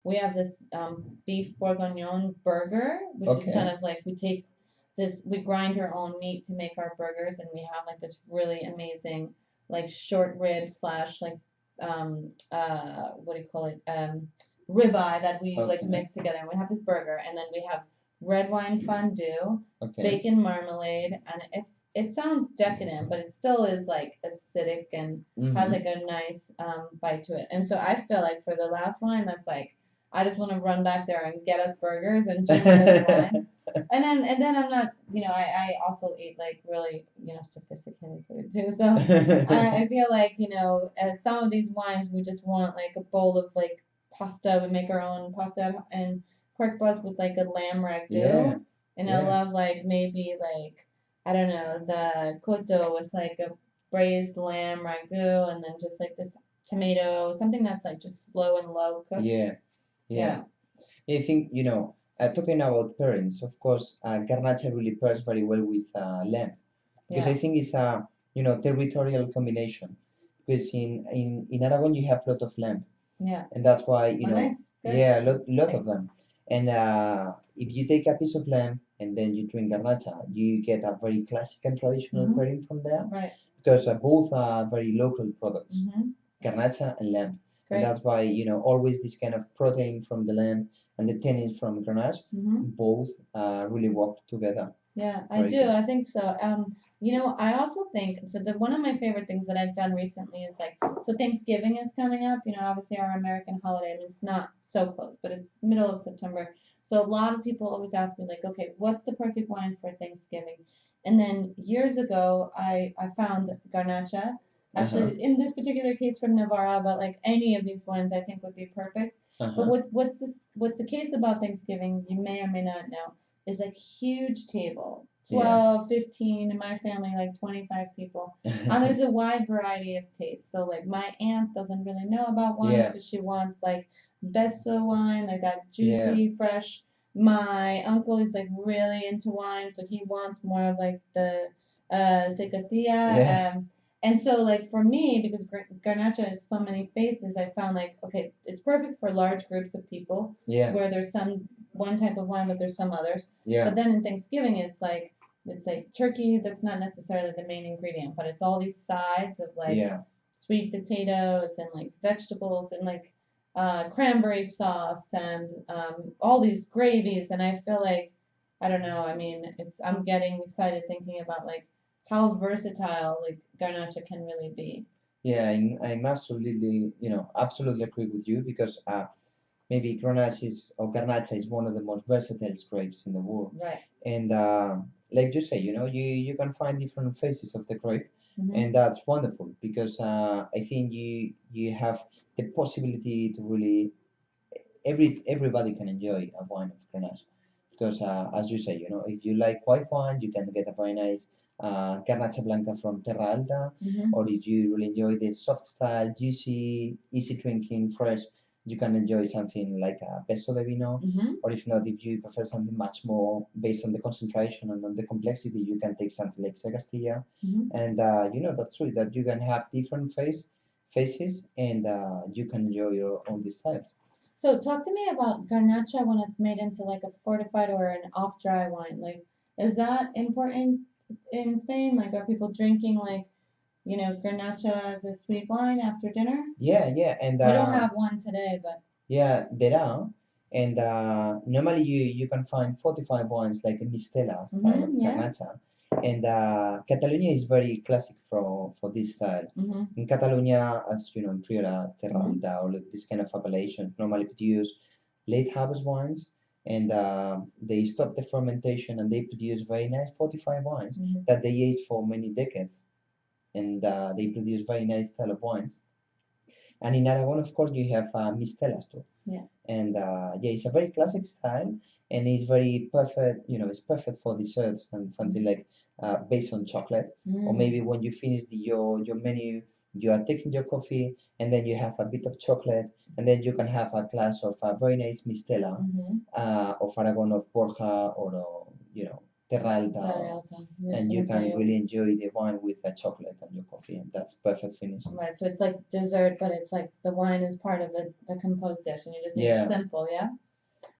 we have this beef bourguignon burger, which is kind Okay. of like we grind our own meat to make our burgers, and we have like this really amazing like short rib slash like what do you call it ribeye that we like Okay. mix together. And we have this burger, and then we have red wine fondue, Okay. bacon marmalade, and it sounds decadent, but it still is like acidic and has Mm-hmm. like a nice bite to it. And so I feel like for the last wine, that's like I just want to run back there and get us burgers and drink this wine. And then I'm not, I also eat like really, sophisticated food too. So I feel like, at some of these wines we just want like a bowl of like pasta. We make our own pasta and pork bus with like a lamb Yeah. ragu. And I Yeah. love like maybe like I don't know, the koto with like a braised lamb ragu and then just like this tomato, something that's like just slow and low cooked. Yeah. Yeah. Yeah. I think, talking about pairings, of course, Garnacha really pairs very well with lamb because I Yeah. think it's a, territorial combination. Because in Aragon you have a lot of lamb, Yeah. and that's why, Oh, nice. Good. yeah, lot of them. And if you take a piece of lamb and then you drink Garnacha, you get a very classic and traditional Mm-hmm. pairing from there Right. because both are very local products, Mm-hmm. Garnacha and lamb. And Great. that's why, always this kind of protein from the lamb and the tannins from Grenache, Mm-hmm. both really work together Yeah, I very do. good. I think so. I also think so. The one of my favorite things that I've done recently is like so Thanksgiving is coming up. Obviously our American holiday. I mean, it's not so close, but it's middle of September. So a lot of people always ask me like, okay, what's the perfect wine for Thanksgiving? And then years ago, I found Garnacha. Uh-huh. Actually, in this particular case from Navarra, but like any of these wines, I think would be perfect. But Uh-huh. what's the case about Thanksgiving? You may or may not know is a huge table, Yeah. 12, 15, in my family, like 25 people. And there's a wide variety of tastes. So, like, my aunt doesn't really know about wine, Yeah. so she wants, like, Besso wine, like that Yeah. juicy, fresh. My uncle is, like, really into wine, so he wants more of, like, the Se Yeah. Castilla. And so, like, for me, because Garnacha has so many faces, I found, like, okay, it's perfect for large groups of people Yeah. where there's some one type of wine, but there's some others. Yeah. But then in Thanksgiving, it's like turkey. That's not necessarily the main ingredient, but it's all these sides of like Yeah. sweet potatoes and like vegetables and like cranberry sauce and all these gravies. And I feel like I don't know. I mean, I'm getting excited thinking about like how versatile like garnacha can really be. Yeah, I'm absolutely, absolutely agree with you because maybe Grenache is or Garnacha is one of the most versatile grapes in the world. Right. And like you say, you can find different phases of the grape, Mm-hmm. and that's wonderful because I think you have the possibility to really everybody can enjoy a wine of Grenache because as you say, if you like white wine, you can get a very nice Garnacha Blanca from Terra Alta, Mm-hmm. or if you really enjoy the soft style, juicy, easy drinking, fresh, you can enjoy something like a Pesto de Vino, Mm-hmm. or if not, if you prefer something much more based on the concentration and on the complexity, you can take something like Se Castilla, Mm-hmm. and that's true that you can have different faces, and you can enjoy your own styles. So talk to me about garnacha when it's made into like a fortified or an off-dry wine. Like, is that important in Spain? Like, are people drinking like, garnacha as a sweet wine after dinner? Yeah, yeah, and We don't have one today, but yeah, there are, and normally you can find 45 wines like a Mistela style of yeah. Garnacha, and Catalonia is very classic for this style. Mm-hmm. In Catalonia, as you know, in Priorat, Terra Mm-hmm. Alta, all of this kind of appellations normally produce late harvest wines, and they stop the fermentation and they produce very nice 45 wines Mm-hmm. that they age for many decades, and they produce very nice style of wines. And in Aragon, of course, you have Mistelas too. Yeah. And yeah, it's a very classic style, and it's very perfect. It's perfect for desserts and something like based on chocolate. Or Mm. maybe when you finish your menu, you are taking your coffee, and then you have a bit of chocolate, and then you can have a glass of a very nice Mistela Mm-hmm. of Aragon of Borja or Terra Very Alta, alta. Yes, and you can cementerio. really enjoy the wine with a chocolate and your coffee, and that's perfect finish. Right, so it's like dessert, but it's like the wine is part of the composed dish, and you just make it Yeah, simple, yeah?